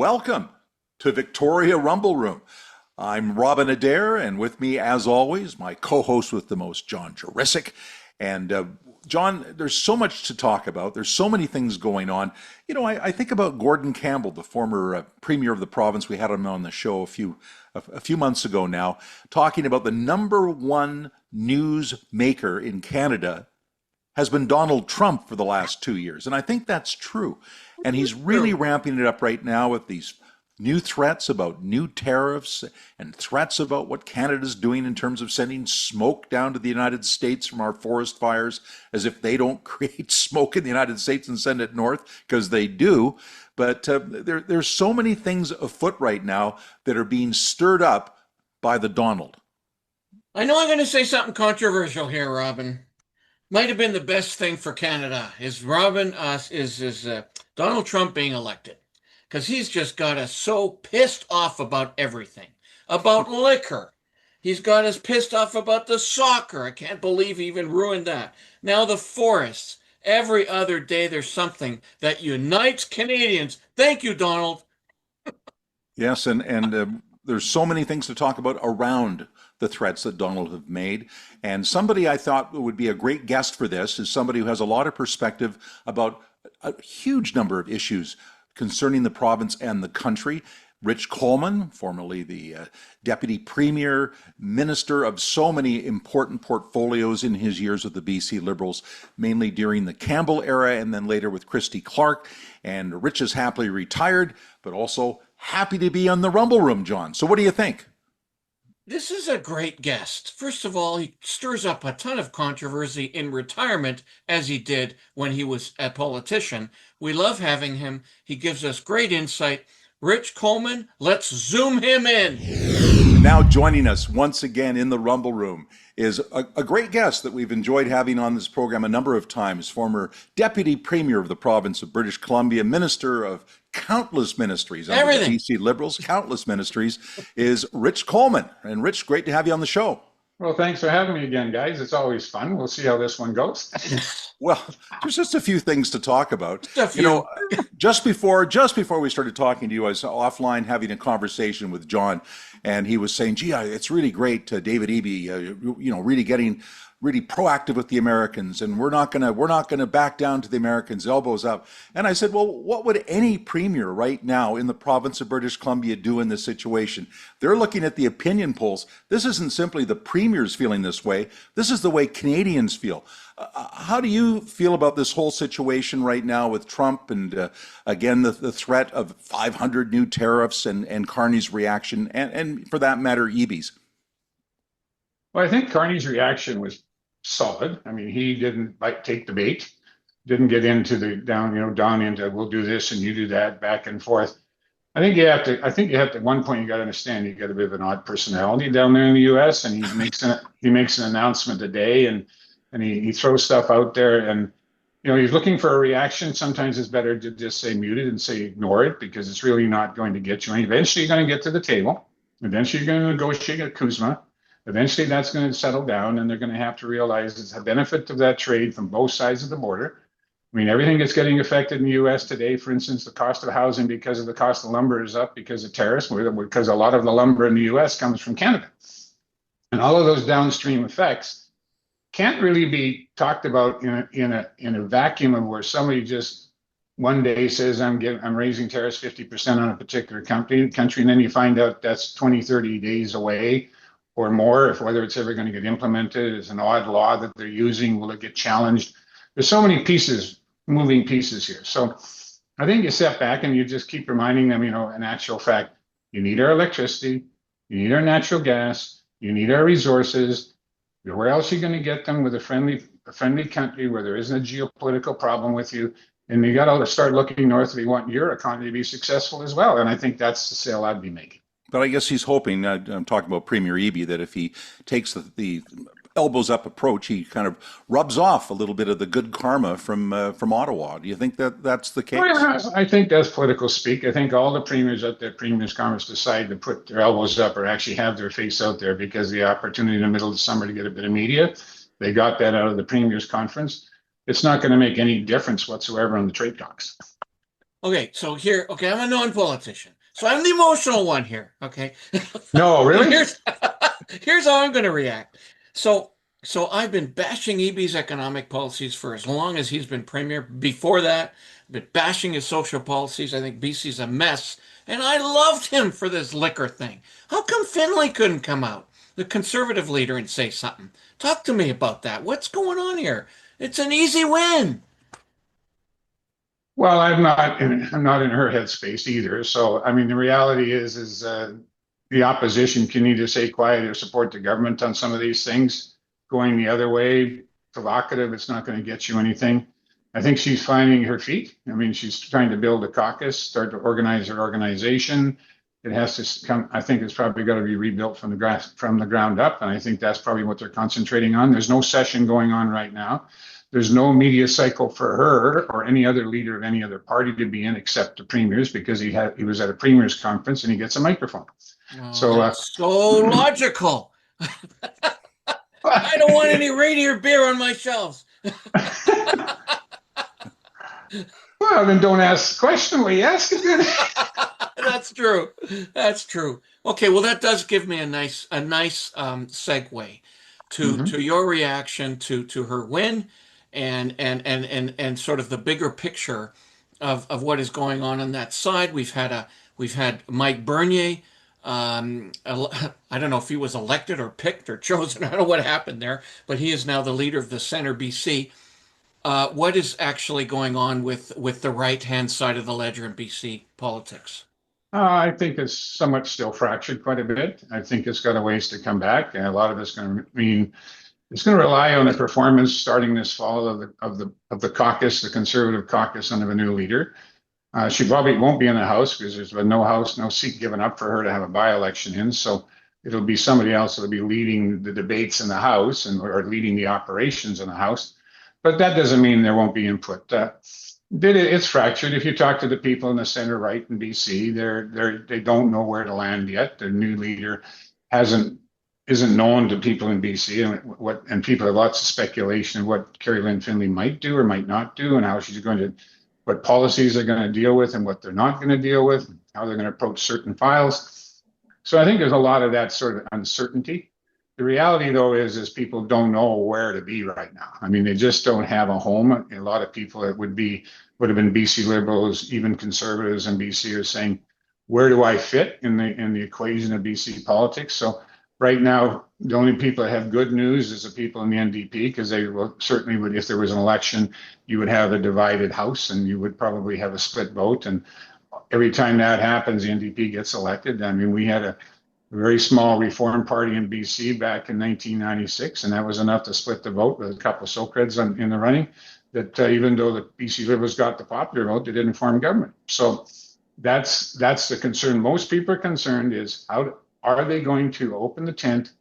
Welcome to Victoria Rumble Room. I'm Robin Adair, and with me, as always, my co-host with the most, John Jurisic. And John, there's so much to talk about. There's so many things going on. I think about Gordon Campbell, the former premier of the province. We had him on the show a few months ago now, talking about the number one news maker in Canada has been Donald Trump for the last 2 years. And I think that's true. And he's really ramping it up right now with these new threats about new tariffs and threats about what Canada's doing in terms of sending smoke down to the United States from our forest fires, as if they don't create smoke in the United States and send it north, because they do. But there's so many things afoot right now that are being stirred up by the Donald. I know I'm going to say something controversial here, Robin. Might have been the best thing for Canada is Donald Trump being elected, because he's just got us so pissed off about everything, about liquor. He's got us pissed off about the soccer. I can't believe he even ruined that. Now the forests. Every other day there's something that unites Canadians. Thank you, Donald. Yes, and there's so many things to talk about around the threats that Donald have made. And somebody I thought would be a great guest for this is somebody who has a lot of perspective about a huge number of issues concerning the province and the country. Rich Coleman, formerly the Deputy Premier, Minister of so many important portfolios in his years with the BC Liberals, mainly during the Campbell era and then later with Christy Clark. And Rich is happily retired, but also happy to be on the Rumble Room, John. So what do you think? This is a great guest. First of all, he stirs up a ton of controversy in retirement, as he did when he was a politician. We love having him. He gives us great insight. Rich Coleman, let's zoom him in. Now joining us once again in the Rumble Room is a great guest that we've enjoyed having on this program a number of times, former Deputy Premier of the province of British Columbia, Minister of countless ministries under the BC Liberals, countless ministries, is Rich Coleman. And Rich, great to have you on the show. Well, thanks for having me again, guys. It's always fun. We'll see how this one goes. Well, there's just a few things to talk about. Just before we started talking to you, I was offline having a conversation with John, and he was saying, "Gee, it's really great, David Eby, really getting really proactive with the Americans, and we're not gonna back down to the Americans, elbows up." And I said, well, what would any premier right now in the province of British Columbia do in this situation? They're looking at the opinion polls. This isn't simply the premiers feeling this way. This is the way Canadians feel. How do you feel about this whole situation right now with Trump and again the threat of 500 new tariffs and Carney's reaction, and for that matter, Eby's? Well, I think Carney's reaction was solid. I mean, he didn't take the bait, didn't get into down into we'll do this and you do that, back and forth. I think you have to at one point you got to understand you got a bit of an odd personality down there in the U.S. and he makes an announcement a day and he throws stuff out there and he's looking for a reaction. Sometimes it's better to just say muted and say ignore it because it's really not going to get you. And eventually you're going to get to the table. Eventually you're going to negotiate a CUSMA. Eventually that's going to settle down and they're going to have to realize it's a benefit of that trade from both sides of the border. I mean, everything that's getting affected in the U.S. today, for instance, the cost of housing because of the cost of lumber is up because of tariffs, because a lot of the lumber in the U.S. comes from Canada. And all of those downstream effects can't really be talked about in a vacuum of where somebody just one day says, I'm raising tariffs 50% on a particular country, and then you find out that's 20, 30 days away or more, whether it's ever going to get implemented. Is an odd law that they're using, will it get challenged? There's so many moving pieces here. So I think you step back and you just keep reminding them, in actual fact, you need our electricity, you need our natural gas, you need our resources. Where else are you going to get them with a friendly country where there isn't a geopolitical problem with you? And you got to start looking north if you want your economy to be successful as well. And I think that's the sale I'd be making. But I guess he's hoping, I'm talking about Premier Eby, that if he takes the elbows up approach, he kind of rubs off a little bit of the good karma from Ottawa. Do you think that that's the case? Well, I think that's political speak. I think all the premiers at their premiers conference decide to put their elbows up or actually have their face out there because the opportunity in the middle of the summer to get a bit of media, they got that out of the premiers conference. It's not going to make any difference whatsoever on the trade talks. Okay, so here, okay, I'm a non-politician, so I'm the emotional one here. Okay, No, and really? here's how I'm going to react. So so I've been bashing EB's economic policies for as long as he's been premier. Before that, I've been bashing his social policies. I think BC's a mess, and I loved him for this liquor thing. How come Finlay couldn't come out, the conservative leader, and say something? Talk to me about that. What's going on here? It's an easy win. Well, I'm not in her headspace either. So, I mean, the reality is the opposition can either stay quiet or support the government on some of these things. Going the other way, provocative, it's not going to get you anything. I think she's finding her feet. I mean, she's trying to build a caucus, start to organize her organization. It has to come. I think it's probably got to be rebuilt from the ground up, and I think that's probably what they're concentrating on. There's no session going on right now. There's no media cycle for her or any other leader of any other party to be in except the premiers because he was at a premiers conference and he gets a microphone. Oh, So that's so logical. I don't want any reindeer beer on my shelves. well, then don't ask the question. We ask it then. That's true. That's true. Okay, well, that does give me a nice segue Mhm. to your reaction to her win and sort of the bigger picture of what is going on that side. We've had Mike Bernier. I don't know if he was elected or picked or chosen. I don't know what happened there, but he is now the leader of the Center BC. What is actually going on with the right hand side of the ledger in BC politics? I think it's somewhat still fractured quite a bit. I think it's got a ways to come back, and a lot of it's going to mean it's going to rely on the performance starting this fall of the caucus, the Conservative caucus, under a new leader. She probably won't be in the House because there's been no seat given up for her to have a by-election in. So it'll be somebody else that'll be leading the debates in the House or leading the operations in the House. But that doesn't mean there won't be input. It's fractured. If you talk to the people in the center right in BC, they don't know where to land yet. The new leader hasn't isn't known to people in BC, and people have lots of speculation of what Carrie Lynn Finley might do or might not do, and how she's going to, what policies they're going to deal with and what they're not going to deal with, how they're going to approach certain files. So I think there's a lot of that sort of uncertainty. The reality, though, is people don't know where to be right now. I mean, they just don't have a home. A lot of people that would have been BC Liberals, even Conservatives in BC, are saying, where do I fit in the equation of BC politics? So right now, the only people that have good news is the people in the NDP, because they will, certainly would, if there was an election, you would have a divided House and you would probably have a split vote. And every time that happens, the NDP gets elected. I mean, we had a very small Reform Party in BC back in 1996, and that was enough to split the vote with a couple of Socreds in the running. That even though the BC Liberals got the popular vote, they didn't form government. So that's the concern. Most people are concerned is how are they going to open the tent,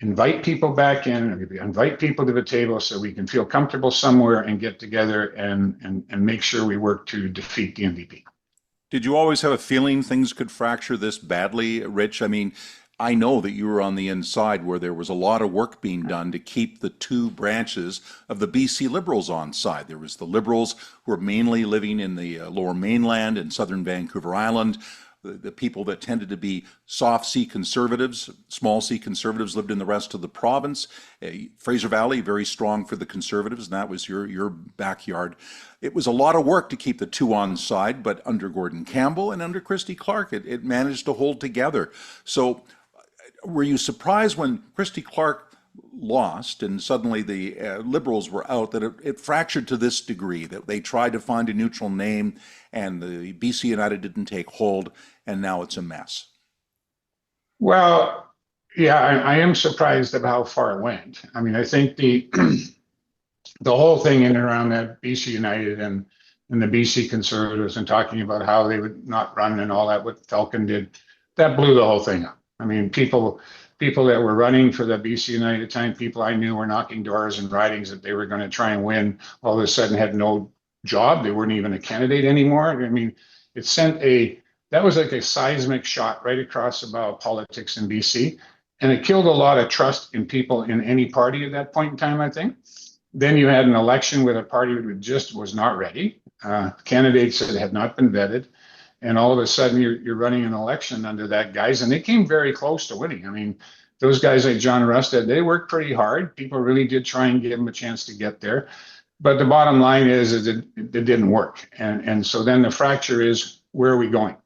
invite people back in, invite people to the table so we can feel comfortable somewhere and get together and make sure we work to defeat the NDP. Did you always have a feeling things could fracture this badly, Rich? I mean, I know that you were on the inside where there was a lot of work being done to keep the two branches of the BC Liberals on side. There was the Liberals who were mainly living in the lower mainland and southern Vancouver Island. The people that tended to be soft C conservatives, small C conservatives, lived in the rest of the province. Fraser Valley, very strong for the conservatives, and that was your backyard. It was a lot of work to keep the two on side, but under Gordon Campbell and under Christy Clark, it managed to hold together. So were you surprised when Christy Clark lost and suddenly the Liberals were out that it fractured to this degree, that they tried to find a neutral name and the BC United didn't take hold and now it's a mess? Well, yeah, I am surprised of how far it went. I mean, I think the the whole thing in and around that BC United and the BC Conservatives and talking about how they would not run and all that, what Falcon did, that blew the whole thing up. I mean, people that were running for the BC United at the time, people I knew were knocking doors and ridings that they were going to try and win, all of a sudden had no job. They weren't even a candidate anymore. I mean, it sent that was like a seismic shot right across the bow of politics in BC. And it killed a lot of trust in people in any party at that point in time, I think. Then you had an election with a party that just was not ready. candidates that had not been vetted. And all of a sudden you're running an election under that guise. And they came very close to winning. I mean, those guys like John Rustad, they worked pretty hard. People really did try and give them a chance to get there. But the bottom line is it didn't work. And so then the fracture is, where are we going?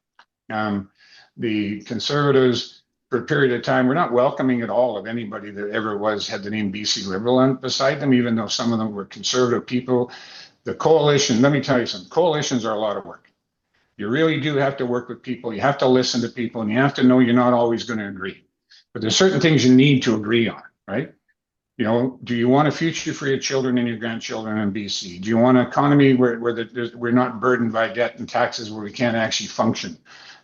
The Conservatives, for a period of time, were not welcoming at all of anybody that ever had the name BC Liberal on beside them, even though some of them were conservative people. The coalition, let me tell you something, coalitions are a lot of work. You really do have to work with people. You have to listen to people, and you have to know you're not always going to agree. But there's certain things you need to agree on, right? You know, do you want a future for your children and your grandchildren in BC? Do you want an economy where we're not burdened by debt and taxes, where we can't actually function?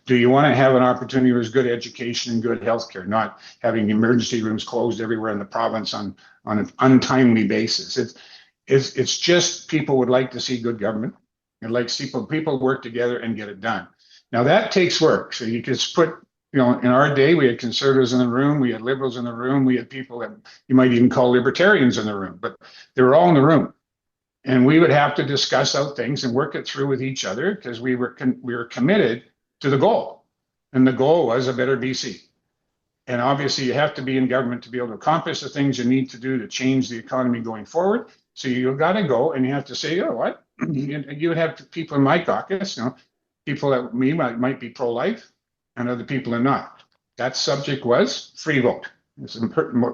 Do you want to have an opportunity where there's good education and good healthcare, not having emergency rooms closed everywhere in the province on an untimely basis? It's just, people would like to see good government. They'd like to see people work together and get it done. Now that takes work. So you could put, you know, in our day, we had conservatives in the room, we had liberals in the room, we had people that you might even call libertarians in the room, but they were all in the room. And we would have to discuss out things and work it through with each other, because we were committed to the goal. And the goal was a better BC. And obviously you have to be in government to be able to accomplish the things you need to do to change the economy going forward. So you've got to go and you have to say, you know what? You would have people in my caucus, you know, people that might be pro-life, and other people are not. That subject was free vote. It's a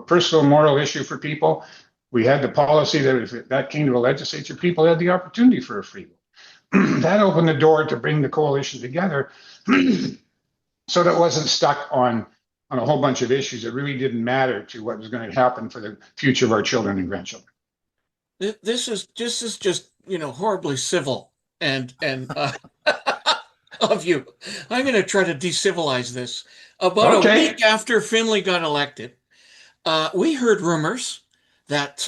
personal moral issue for people. We had the policy that if that came to a legislature, people had the opportunity for a free vote. That opened the door to bring the coalition together so that it wasn't stuck on a whole bunch of issues that really didn't matter to what was going to happen for the future of our children and grandchildren. This is just, you know, horribly civil and of you. I'm going to try to decivilize this. About a week after Finlay got elected, we heard rumors that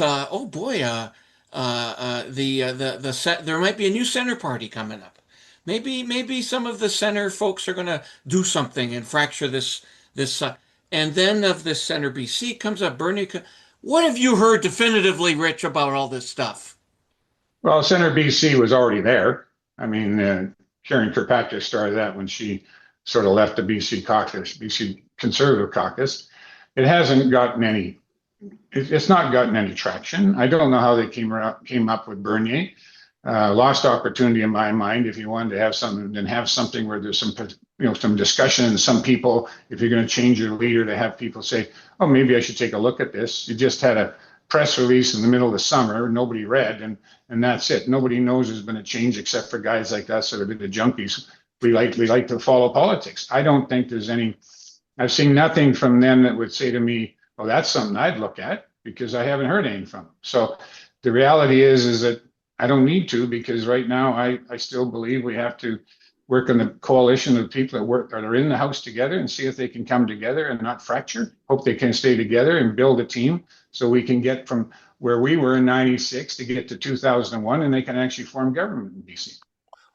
there might be a new center party coming up. Maybe some of the center folks are going to do something and fracture this. And then of this center BC comes up Bernie. What have you heard definitively, Rich, about all this stuff? Well, Center BC was already there. I mean, Karen Kirkpatrick started that when she sort of left the BC caucus, BC Conservative caucus. It hasn't gotten any. It's not gotten any traction. I don't know how they came up with Bernier. Lost opportunity in my mind. If you wanted to have something, then have something where there's some discussion, and some people, if you're going to change your leader, to have people say, oh, maybe I should take a look at this. You just had a press release in the middle of the summer, nobody read, and that's it. Nobody knows there's been a change except for guys like us that have been the junkies. We like to follow politics. I don't think there's any. I've seen nothing from them that would say to me, oh, that's something I'd look at, because I haven't heard anything from them. So the reality is that I don't need to, because right now I still believe we have to work on the coalition of people that are in the House together, and see if they can come together and not fracture. Hope they can stay together and build a team, so we can get from where we were in '96 to get to 2001, and they can actually form government in BC.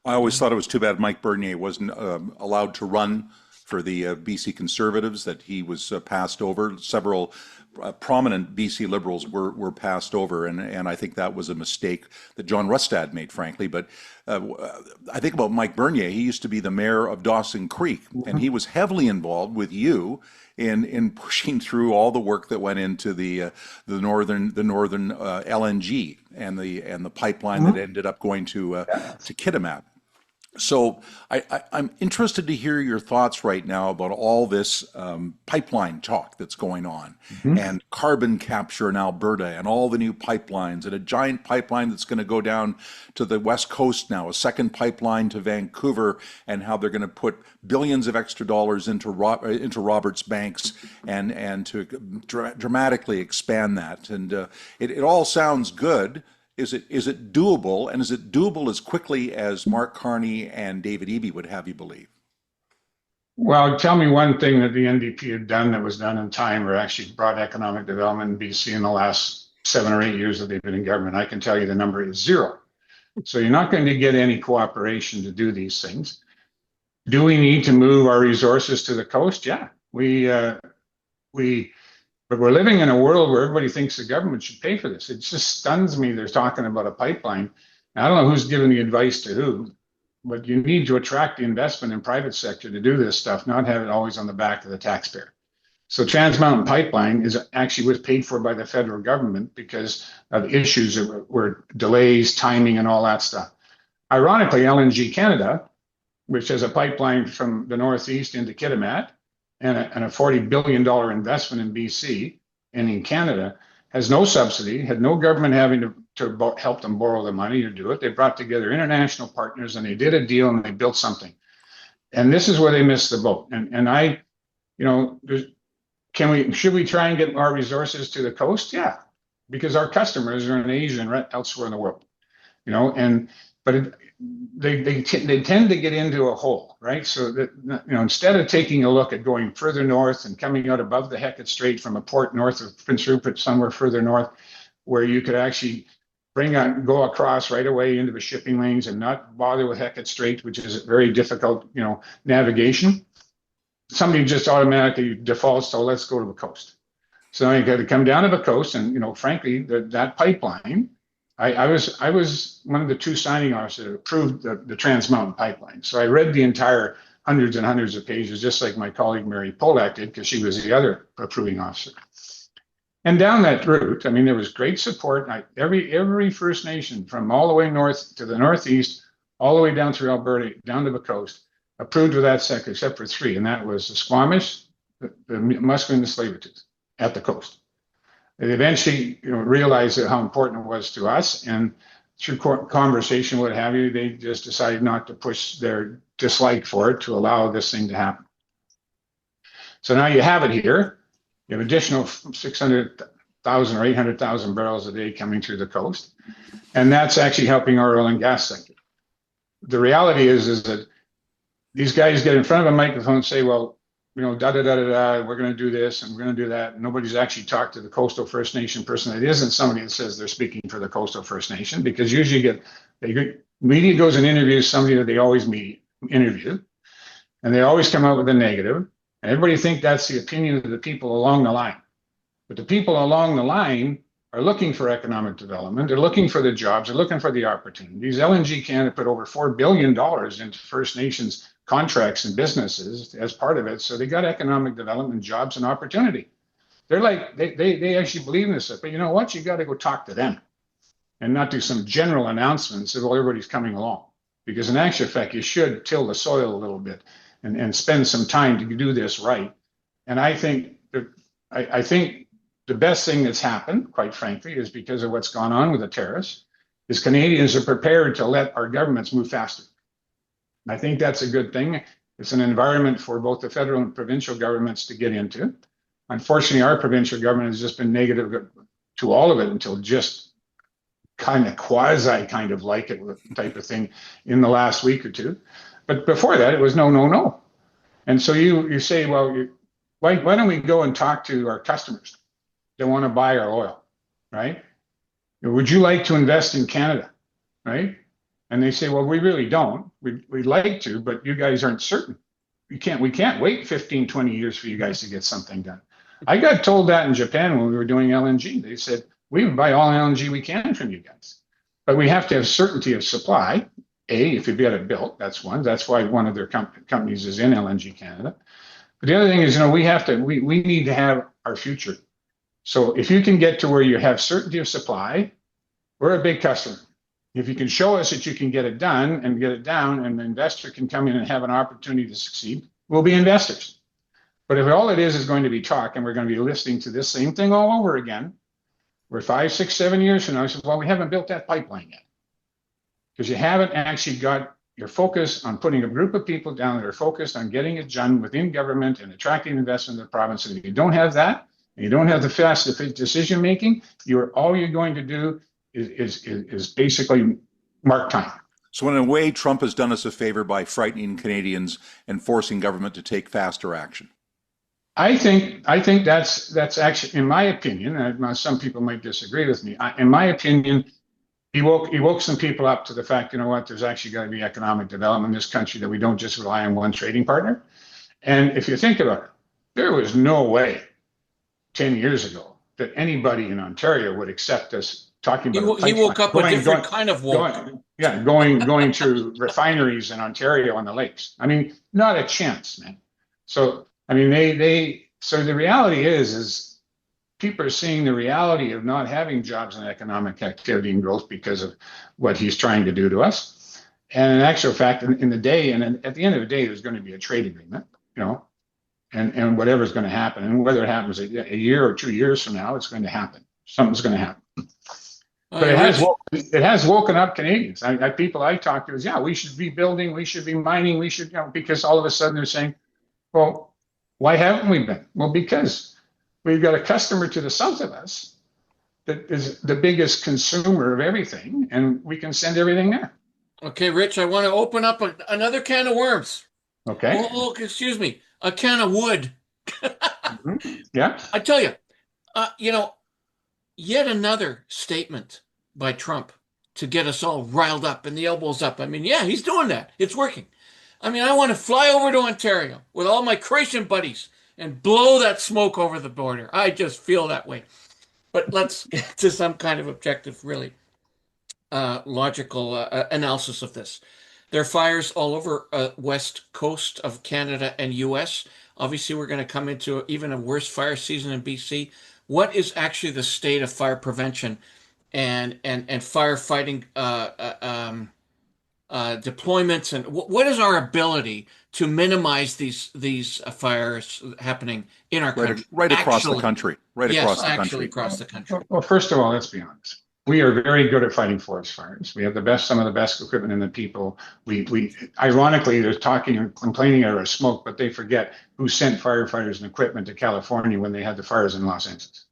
I always thought it was too bad Mike Bernier wasn't allowed to run for the BC Conservatives, that he was passed over. Several prominent BC Liberals were passed over, and I think that was a mistake that John Rustad made, frankly. But I think about Mike Bernier. He used to be the mayor of Dawson Creek, and he was heavily involved with you in pushing through all the work that went into the northern LNG and the pipeline that ended up going to Kitimat. So I'm interested to hear your thoughts right now about all this pipeline talk that's going on, and carbon capture in Alberta, and all the new pipelines, and a giant pipeline that's going to go down to the West Coast now, a second pipeline to Vancouver, and how they're going to put billions of extra dollars into Roberts Banks and to dramatically expand that. And it all sounds good. Is it doable, and is it doable as quickly as Mark Carney and David Eby would have you believe? Well, tell me one thing that the NDP had done that was done in time, or actually brought economic development in BC in the last 7 or 8 years that they've been in government. I can tell you the number is 0. So you're not going to get any cooperation to do these things. Do we need to move our resources to the coast? Yeah, but we're living in a world where everybody thinks the government should pay for this. It just stuns me. They're talking about a pipeline I don't know who's giving the advice to who, but you need to attract the investment in private sector to do this stuff, not have it always on the back of the taxpayer. So Trans Mountain Pipeline was paid for by the federal government because of issues were delays, timing, and all that stuff. Ironically, LNG Canada, which has a pipeline from the northeast into Kitimat and a $40 billion investment in BC and in Canada, has no subsidy, had no government having to help them borrow the money to do it. They brought together international partners and they did a deal and they built something. And this is where they missed the boat. And I, you know, should we try and get our resources to the coast? Yeah, because our customers are in Asia and elsewhere in the world, you know, but they tend to get into a hole, right? So that, you know, instead of taking a look at going further north and coming out above the Hecate Strait from a port north of Prince Rupert, somewhere further north, where you could actually go across right away into the shipping lanes and not bother with Hecate Strait, which is very difficult, you know, navigation. Somebody just automatically defaults to, let's go to the coast. So you got to come down to the coast, and you know, frankly, that pipeline. I was one of the two signing officers that approved the Trans Mountain Pipeline. So I read the entire hundreds and hundreds of pages, just like my colleague Mary Polak did, because she was the other approving officer. And down that route, I mean, there was great support. Every First Nation from all the way north to the northeast, all the way down through Alberta, down to the coast, approved of that sector, except for three, and that was the Squamish, the Musqueam, and the Tsleil-Waututh at the coast. They eventually, you know, realized how important it was to us, and through conversation, what have you, they just decided not to push their dislike for it to allow this thing to happen. So now you have it here. You have additional 600,000 or 800,000 barrels a day coming through the coast, and that's actually helping our oil and gas sector. The reality is that these guys get in front of a microphone and say, well, you know, we're going to do this and we're going to do that. And nobody's actually talked to the coastal First Nation person. It isn't somebody that says they're speaking for the coastal First Nation, because usually media goes and interviews somebody that they always interview, and they always come out with a negative. And everybody thinks that's the opinion of the people along the line. But the people along the line are looking for economic development. They're looking for the jobs. They're looking for the opportunities. LNG Canada put over $4 billion into First Nations contracts and businesses as part of it. So they got economic development, jobs, and opportunity. They're like, they actually believe in this. But you know what? You got to go talk to them and not do some general announcements of, well, everybody's coming along. Because in actual fact, you should till the soil a little bit and spend some time to do this right. And I think the best thing that's happened, quite frankly, is because of what's gone on with the tariffs, is Canadians are prepared to let our governments move faster. I think that's a good thing. It's an environment for both the federal and provincial governments to get into. Unfortunately, our provincial government has just been negative to all of it until just kind of like it type of thing in the last week or two. But before that, it was no, no, no. And so you say, well, why don't we go and talk to our customers that want to buy our oil, right? Would you like to invest in Canada, right? And they say, well, we really don't. We'd like to, but you guys aren't certain. We can't wait 15, 20 years for you guys to get something done. I got told that in Japan when we were doing LNG. They said, we would buy all LNG we can from you guys, but we have to have certainty of supply. If you get it built, that's one. That's why one of their companies is in LNG Canada. But the other thing is, you know, we need to have our future. So if you can get to where you have certainty of supply, we're a big customer. If you can show us that you can get it done and get it down, and the investor can come in and have an opportunity to succeed, we'll be investors. But if all it is going to be talk, and we're going to be listening to this same thing all over again, we're 5, 6, 7 years from now, I said, well, we haven't built that pipeline yet. Because you haven't actually got your focus on putting a group of people down that are focused on getting it done within government and attracting investment in the province. And if you don't have that, and you don't have the fast decision making, all you're going to do is basically mark time. So in a way, Trump has done us a favor by frightening Canadians and forcing government to take faster action. I think that's actually, in my opinion, some people might disagree with me. In my opinion, he woke some people up to the fact, you know what, there's actually got to be economic development in this country, that we don't just rely on one trading partner. And if you think about it, there was no way 10 years ago that anybody in Ontario would accept us talking about a He pipeline woke up a different kind of woke. going to refineries in Ontario on the lakes. I mean, not a chance, man. So I mean, so the reality is people are seeing the reality of not having jobs and economic activity and growth because of what he's trying to do to us. And in actual fact, in the day, and at the end of the day, there's going to be a trade agreement, you know, and whatever's going to happen, and whether it happens a year or 2 years from now, it's going to happen. Something's going to happen. But it has woken up Canadians. People I talk to is, yeah, we should be building, we should be mining, we should, you know, because all of a sudden they're saying, well, why haven't we been? Well, because we've got a customer to the south of us that is the biggest consumer of everything, and we can send everything there. Okay, Rich, I want to open up another can of worms. Okay. Oh, excuse me, a can of wood. Yeah. I tell you, you know, yet another statement by Trump to get us all riled up and the elbows up. I mean, yeah, he's doing that. It's working. I mean, I want to fly over to Ontario with all my Croatian buddies and blow that smoke over the border. I just feel that way. But let's get to some kind of objective, really logical analysis of this. There are fires all over west coast of Canada and U.S. Obviously, we're going to come into even a worse fire season in BC. What is actually the state of fire prevention and firefighting deployments, and what is our ability to minimize these fires happening in our country? Right across the country. Across the country. Well, first of all, let's be honest. We are very good at fighting forest fires. We have some of the best equipment and the people. We ironically, they're talking and complaining about our smoke, but they forget who sent firefighters and equipment to California when they had the fires in Los Angeles.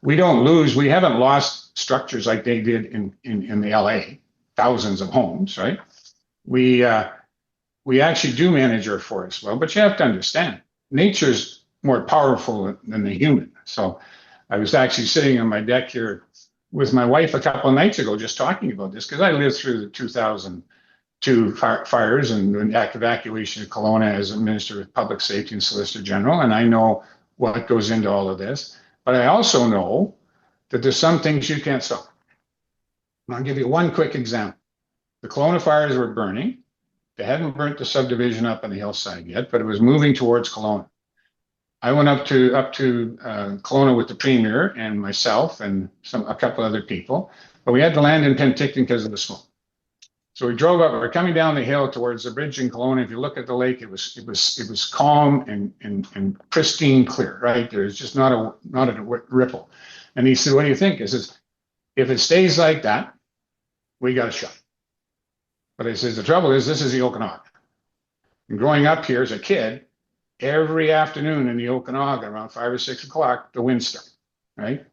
We haven't lost structures like they did in the LA, thousands of homes, right? We actually do manage our forests well, but you have to understand, nature's more powerful than the human. So I was actually sitting on my deck here with my wife a couple of nights ago, just talking about this, because I lived through the 2002 fires and the evacuation of Kelowna as a Minister of Public Safety and Solicitor General, and I know what goes into all of this. But I also know that there's some things you can't stop. And I'll give you one quick example. The Kelowna fires were burning. They hadn't burnt the subdivision up on the hillside yet, but it was moving towards Kelowna. I went up to Kelowna with the Premier and myself and a couple other people, but we had to land in Penticton because of the smoke. So we drove up. We're coming down the hill towards the bridge in Kelowna. If you look at the lake, it was calm and pristine clear. Right, there's just not a ripple. And he said, "What do you think?" I says, "If it stays like that, we got a shot." But I says, "The trouble is, this is the Okanagan. And growing up here as a kid, every afternoon in the Okanagan around 5 or 6 o'clock, the winds start. Right."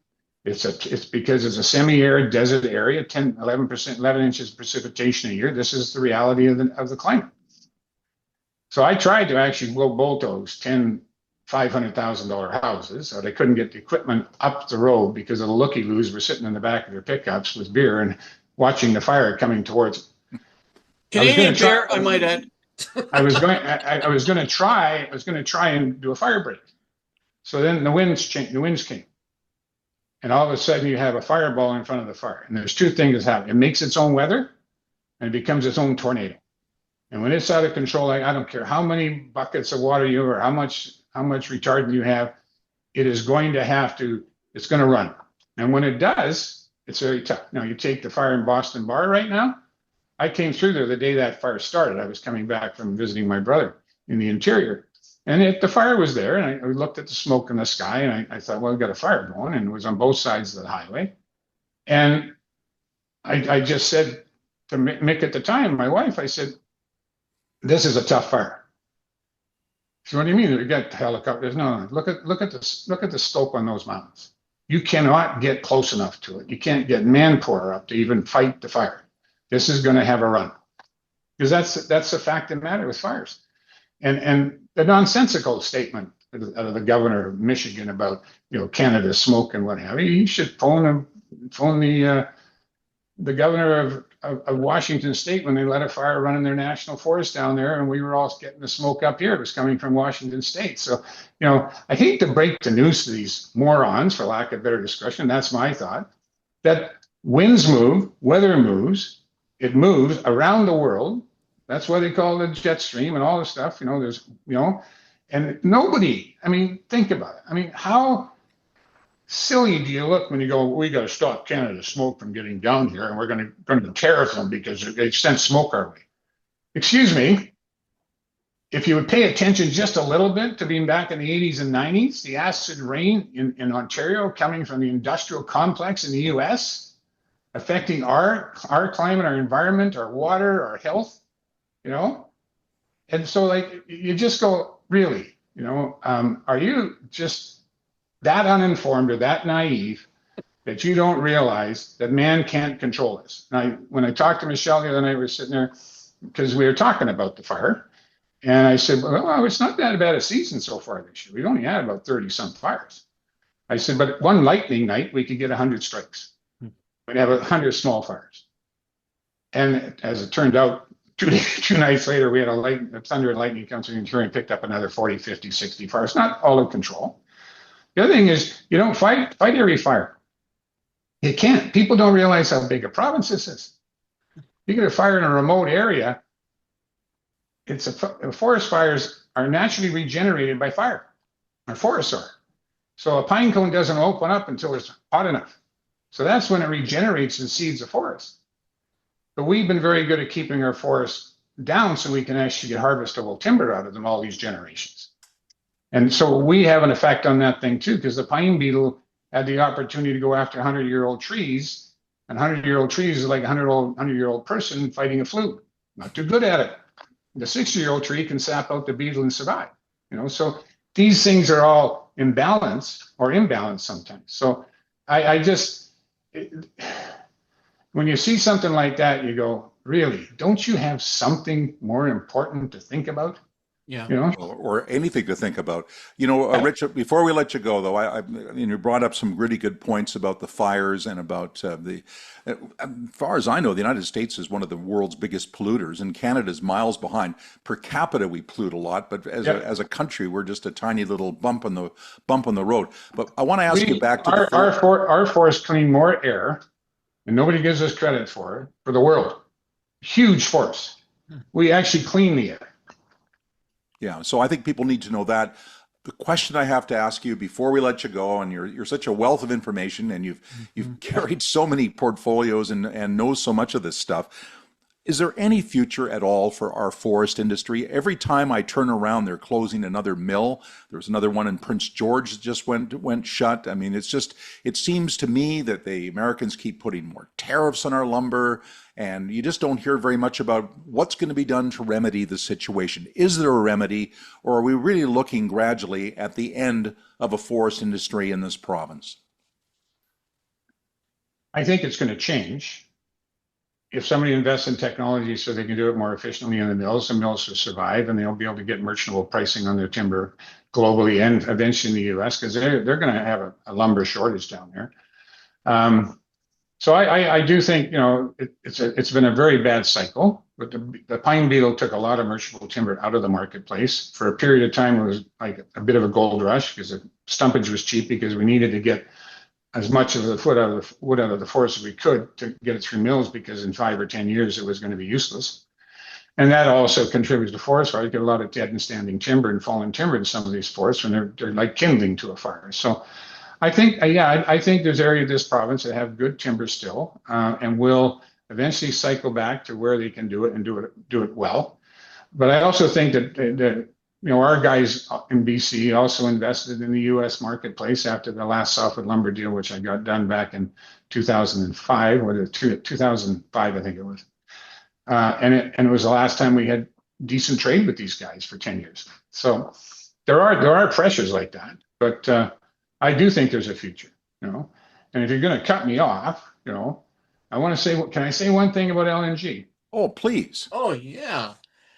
It's because it's a semi-arid desert area, 11 inches of precipitation a year. This is the reality of the climate. So I tried to actually build those 10 $500,000 houses, so they couldn't get the equipment up the road because of the looky-loos were sitting in the back of their pickups with beer and watching the fire coming towards them. Canadian beer, I might add. I was going to try and do a fire break. So then the winds came. And all of a sudden you have a fireball in front of the fire. And there's two things that happen. It makes its own weather and it becomes its own tornado. And when it's out of control, I don't care how many buckets of water you or how much retardant you have, it's going to run. And when it does, it's very tough. Now you take the fire in Boston Bar right now. I came through there the day that fire started. I was coming back from visiting my brother in the interior. And the fire was there, and I looked at the smoke in the sky, and I thought, well, we've got a fire going, and it was on both sides of the highway. And I just said to Mick at the time, my wife, I said, this is a tough fire. She said, what do you mean? We got helicopters? No, look at the slope on those mountains. You cannot get close enough to it. You can't get manpower up to even fight the fire. This is going to have a run. Because that's the fact of the matter with fires. And the nonsensical statement of the governor of Michigan about Canada's smoke and what have you, he should phone the governor of Washington State when they let a fire run in their national forest down there, and we were all getting the smoke up here. It was coming from Washington State. So I hate to break the news to these morons, for lack of better discussion. That's my thought. That Winds move, weather moves, it moves around the world. That's why they call it a jet stream and all this stuff. There's, and nobody, I mean, think about it. I mean, how silly do you look when you go, we got to stop Canada smoke from getting down here and we're going to tariff them because they sent smoke our way. Excuse me. If you would pay attention just a little bit to being back in the 80s and 90s, the acid rain in Ontario coming from the industrial complex in the U.S., affecting our climate, our environment, our water, our health, And so, like, you just go, really, are you just that uninformed or that naive that you don't realize that man can't control this? Now, when I talked to Michelle the other night, we were sitting there because we were talking about the fire. And I said, well, it's not that bad a season so far this year. We've only had about 30-some fires. I said, but one lightning night, we could get 100 strikes. We'd have 100 small fires. And as it turned out, two nights later, we had a thunder and lightning come through and picked up another 40, 50, 60 fires. Not all in control. The other thing is, you don't fight every fire. You can't. People don't realize how big a province this is. You get a fire in a remote area, forest fires are naturally regenerated by fire. Our forests are. So a pine cone doesn't open up until it's hot enough. So that's when it regenerates and seeds the forest. But we've been very good at keeping our forests down so we can actually get harvestable timber out of them all these generations. And so we have an effect on that thing too, because the pine beetle had the opportunity to go after 100-year-old trees, and 100-year-old trees is like a 100-year-old person fighting a flu. Not too good at it. The 60-year-old tree can sap out the beetle and survive. So these things are all imbalanced sometimes. So I just, when you see something like that, you go, really, don't you have something more important to think about? Yeah. Or anything to think about. Rich, before we let you go, though, you brought up some really good points about the fires and about as far as I know, the United States is one of the world's biggest polluters, and Canada's miles behind. Per capita, we pollute a lot, but as a country, we're just a tiny little bump on the road. But I want to ask you back to our forests clean more air, and nobody gives us credit for the world. Huge forests. We actually clean the air. Yeah, so I think people need to know that. The question I have to ask you before we let you go, and you're such a wealth of information, and you've carried so many portfolios and know so much of this stuff. Is there any future at all for our forest industry? Every time I turn around, they're closing another mill. There was another one in Prince George that just went shut. I mean, it seems to me that the Americans keep putting more tariffs on our lumber, and you just don't hear very much about what's going to be done to remedy the situation. Is there a remedy, or are we really looking gradually at the end of a forest industry in this province? I think it's going to change. If somebody invests in technology so they can do it more efficiently in the mills will survive, and they'll be able to get merchantable pricing on their timber globally and eventually in the U.S. because they're going to have a lumber shortage down there. So I do think it's been a very bad cycle. But the pine beetle took a lot of merchantable timber out of the marketplace for a period of time. It was like a bit of a gold rush because the stumpage was cheap because we needed to get as much of the wood out of the forest as we could to get it through mills, because in 5 or 10 years it was going to be useless. And that also contributes to forest fires. You get a lot of dead and standing timber and fallen timber in some of these forests when they're like kindling to a fire. So I think, I think there's areas of this province that have good timber still, and will eventually cycle back to where they can do it and do it well. But I also think that our guys in BC also invested in the U.S. marketplace after the last softwood lumber deal, which I got done back in 2005, or 2005, I think it was. And it was the last time we had decent trade with these guys for 10 years. So there are pressures like that, but I do think there's a future, And if you're going to cut me off, I want to say, can I say one thing about LNG? Oh, please. Oh, yeah.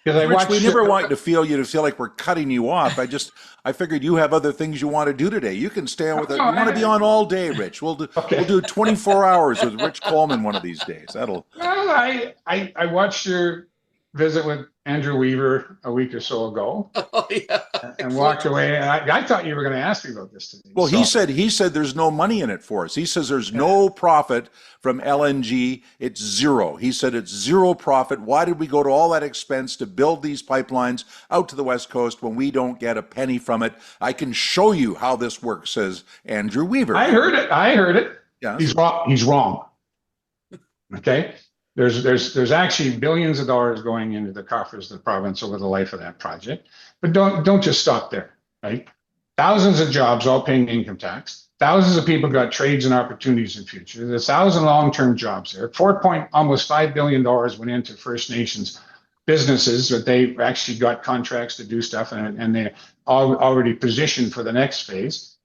Rich, we never want you to feel like we're cutting you off. I figured you have other things you want to do today. You can stay on with it. You want to be on all day, Rich. We'll do 24 hours with Rich Coleman one of these days. Well, I watched your visit with Andrew Weaver a week or so ago Oh yeah, and walked away. And I thought you were going to ask me about this today. Well, So he said there's no money in it for us. He says there's yeah. no profit from LNG. It's zero. He said it's zero profit. Why did we go to all that expense to build these pipelines out to the West Coast when we don't get a penny from it? I can show you how this works, says Andrew Weaver. I heard it. I heard it. Yes. He's wrong. He's wrong. Okay. There's actually billions of dollars going into the coffers of the province over the life of that project. But don't just stop there, right? Thousands of jobs all paying income tax. Thousands of people got trades and opportunities in the future. There's 1,000 long-term jobs there. Almost $5 billion went into First Nations businesses that they actually got contracts to do stuff, and they're already positioned for the next phase.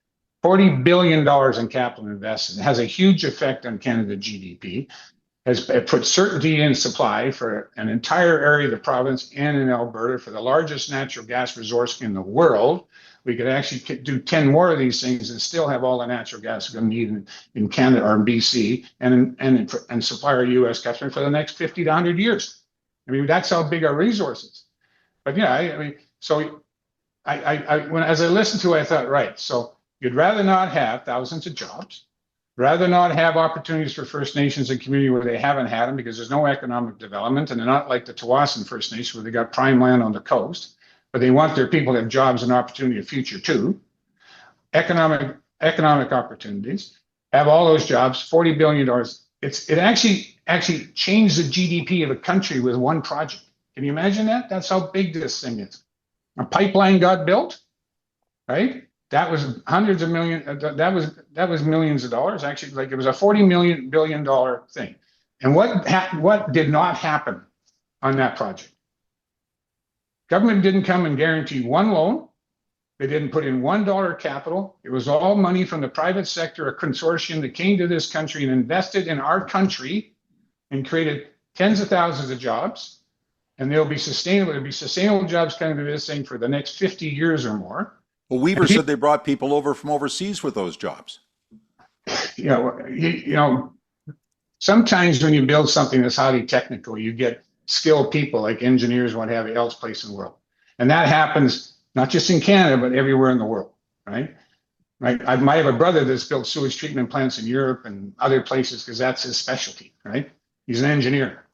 $40 billion in capital investment. It has a huge effect on Canada GDP. Has put certainty in supply for an entire area of the province and in Alberta for the largest natural gas resource in the world. We could actually do 10 more of these things and still have all the natural gas we're going to need in Canada or in BC and supply our U.S. customer for the next 50 to 100 years. I mean, that's how big our resource is. But yeah, I mean, so as I listened to it, I thought, right, so you'd rather not have thousands of jobs, rather not have opportunities for First Nations and community where they haven't had them because there's no economic development, and they're not like the Tawasin First Nation where they got prime land on the coast, but they want their people to have jobs and opportunity of future too. Economic opportunities, have all those jobs, $40 billion. It actually changed the GDP of a country with one project. Can you imagine that? That's how big this thing is. A pipeline got built, right? That was hundreds of millions. That was millions of dollars. Actually, like it was a $40 billion thing. And what did not happen on that project? Government didn't come and guarantee one loan. They didn't put in $1 capital. It was all money from the private sector, a consortium that came to this country and invested in our country and created tens of thousands of jobs. And they'll be sustainable. There'll be sustainable jobs coming to this thing for the next 50 years or more. Well, Weaver said they brought people over from overseas with those jobs. You know, sometimes when you build something that's highly technical, you get skilled people like engineers, what have you, else place in the world. And that happens not just in Canada, but everywhere in the world, right? I might have a brother that's built sewage treatment plants in Europe and other places because that's his specialty, right? He's an engineer,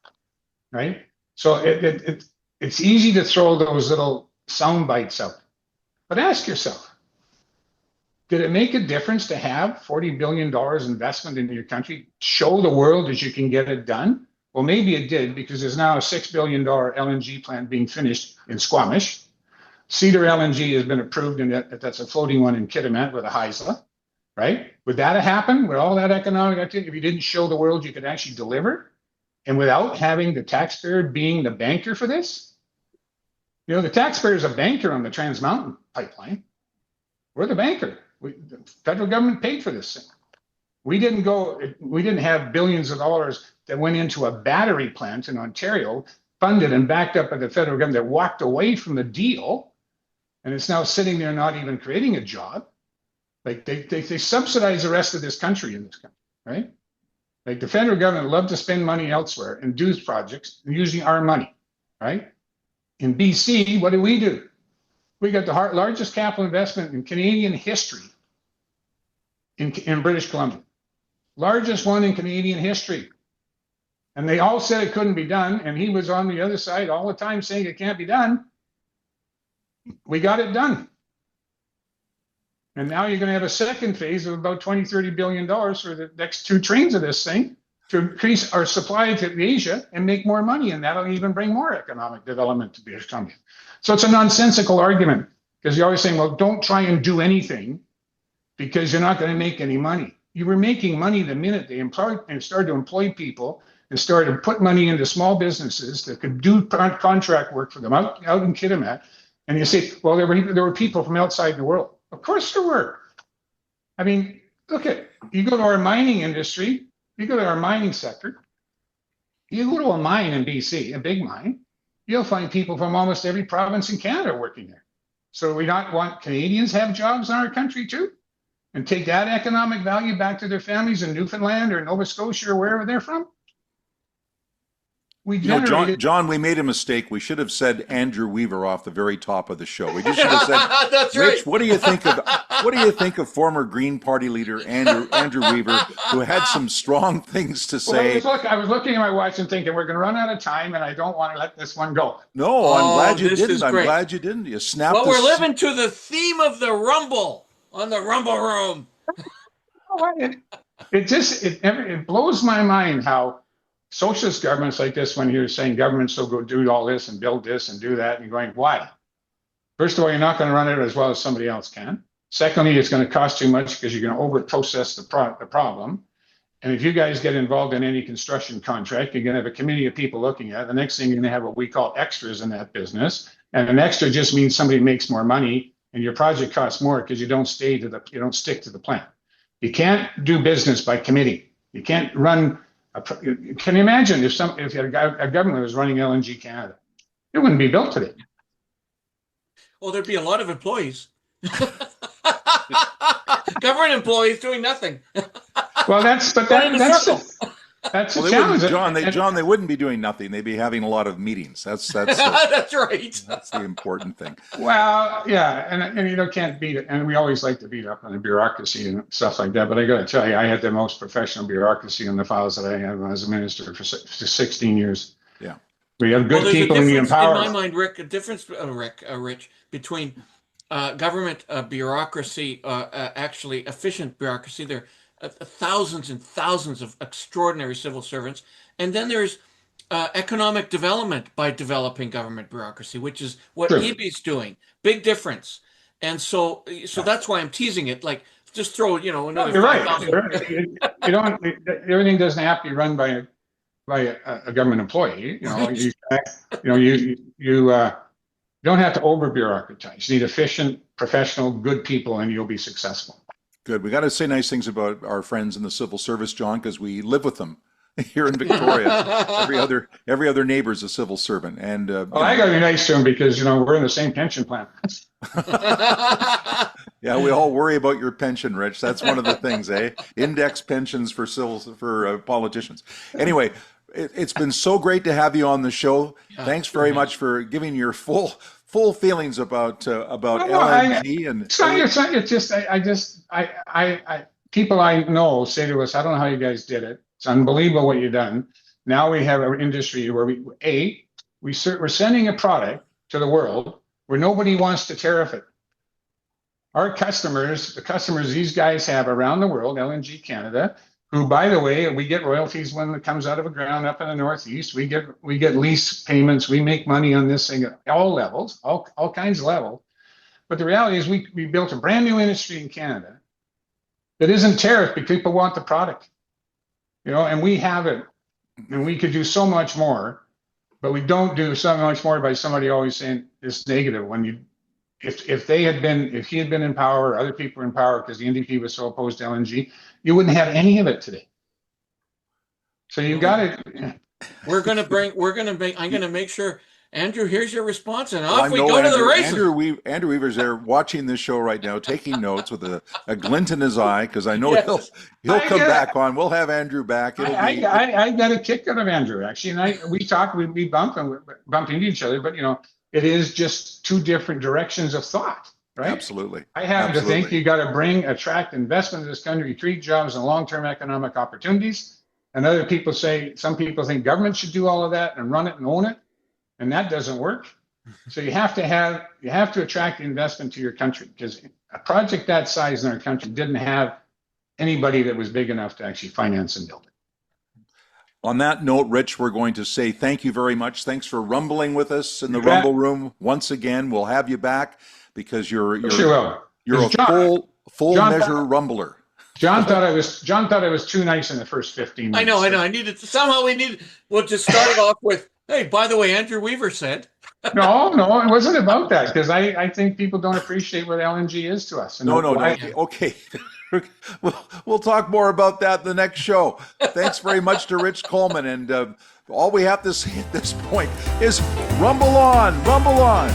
right? So it's easy to throw those little sound bites out. But ask yourself, did it make a difference to have $40 billion investment into your country? Show the world that you can get it done? Well, maybe it did because there's now a $6 billion LNG plant being finished in Squamish. Cedar LNG has been approved, and that's a floating one in Kitimat with a Haisla, right? Would that have happened with all that economic activity if you didn't show the world you could actually deliver? And without having the taxpayer being the banker for this? You know, the taxpayer is a banker on the Trans Mountain pipeline. We're the banker. The federal government paid for this thing. We didn't have billions of dollars that went into a battery plant in Ontario, funded and backed up by the federal government that walked away from the deal. And it's now sitting there not even creating a job. Like they subsidize the rest of this country in this country, right? Like the federal government love to spend money elsewhere and do projects using our money, right? In BC, what do? We got the largest capital investment in Canadian history in British Columbia. Largest one in Canadian history. And they all said it couldn't be done. And he was on the other side all the time saying it can't be done. We got it done. And now you're going to have a second phase of about $20-30 billion for the next 2 trains of this thing to increase our supply to Asia and make more money. And that'll even bring more economic development to British Columbia. So it's a nonsensical argument because you're always saying, well, don't try and do anything because you're not going to make any money. You were making money the minute they employed and started to employ people and started to put money into small businesses that could do contract work for them out in Kitimat. And you say, well, there were people from outside the world. Of course there were. I mean, look at, you go to our mining industry, you go to our mining sector, you go to a mine in BC, a big mine, you'll find people from almost every province in Canada working there. So we not want Canadians to have jobs in our country too? And take that economic value back to their families in Newfoundland or Nova Scotia or wherever they're from? we You know, generated. John, we made a mistake. We should have said Andrew Weaver off the very top of the show. We just should have said, That's Rich, right. what do you think of former Green Party leader Andrew Weaver, who had some strong things to Well, say? I was looking at my watch and thinking we're going to run out of time, and I don't want to let this one go. No, I'm Oh, glad you this didn't. is I'm great. glad you didn't. You snapped Well, we're this. living to the theme of the Rumble on the Rumble Room. It blows my mind how socialist governments like this, when you're saying governments will go do all this and build this and do that, and you're going, why? First of all, you're not going to run it as well as somebody else can. Secondly, it's going to cost too much because you're going to over-process the problem. And if you guys get involved in any construction contract, you're going to have a committee of people looking at it. The next thing, you're going to have what we call extras in that business. And an extra just means somebody makes more money and your project costs more because you don't stick to the plan. You can't do business by committee. You can't run. Can you imagine if a government was running LNG Canada? It wouldn't be built today. Well, there'd be a lot of employees. Government employees doing nothing. Well, that's a Well, challenge. John, they wouldn't be doing nothing. They'd be having a lot of meetings. That's That's right. that's the important thing. Well, yeah, and can't beat it. And we always like to beat up on the bureaucracy and stuff like that. But I got to tell you, I had the most professional bureaucracy in the files that I had as a minister for 16 years. Yeah, we have good people in the empower. In my mind, Rick, a difference, Rich, between government bureaucracy, actually efficient bureaucracy. There are thousands and thousands of extraordinary civil servants, and then there's economic development by developing government bureaucracy, which is what Sure. EB's doing. Big difference. And so that's why I'm teasing it. Like, just throw, another You're right. 5,000. You don't. Everything doesn't have to be run by a government employee. You don't have to over bureaucratize. You need efficient, professional, good people, and you'll be successful. good. We got to say nice things about our friends in the civil service, John, because we live with them here in Victoria. every other neighbor is a civil servant, and Well, I got to be nice to him because we're in the same pension plan. yeah, we all worry about your pension, Rich. That's one of the things, eh? Index pensions for politicians. Anyway, it's been so great to have you on the show. Yeah, Thanks very much for giving your full feelings about LNG and. People I know say to us, I don't know how you guys did it. It's unbelievable what you've done. Now we have an industry where we're sending a product to the world where nobody wants to tariff it. Our customers, the customers these guys have around the world, LNG Canada, who, by the way, we get royalties when it comes out of the ground up in the Northeast. We get lease payments. We make money on this thing at all levels, all kinds of levels. But the reality is we built a brand new industry in Canada that isn't tariffed because people want the product, and we have it, and we could do so much more, but we don't do so much more by somebody always saying it's negative. If he had been in power, or other people were in power because the NDP was so opposed to LNG, you wouldn't have any of it today. So you got to. I'm going to make sure, Andrew, here's your response, and off I we know go to the races. Andrew Weaver's there watching this show right now, taking notes with a glint in his eye, because I know Yes. he'll come back on. We'll have Andrew back. I got a kick out of Andrew, actually, and we talk, we bump into each other, but it is just two different directions of thought, right? Absolutely. I happen to think you got to attract investment in this country, create jobs and long-term economic opportunities. And some people think government should do all of that and run it and own it, and that doesn't work. So you have to attract the investment to your country, because a project that size in our country didn't have anybody that was big enough to actually finance and build it. On that note, Rich, we're going to say thank you very much. Thanks for rumbling with us in the You bet. Rumble Room once again. We'll have you back because you're a John, full John measure rumbler. John thought I was too nice in the first 15 minutes. I know. We'll just start it off with, hey, by the way, Andrew Weaver said. No, it wasn't about that, because I think people don't appreciate what LNG is to us. No. Okay. We'll talk more about that in the next show. Thanks very much to Rich Coleman. And all we have to say at this point is rumble on, rumble on.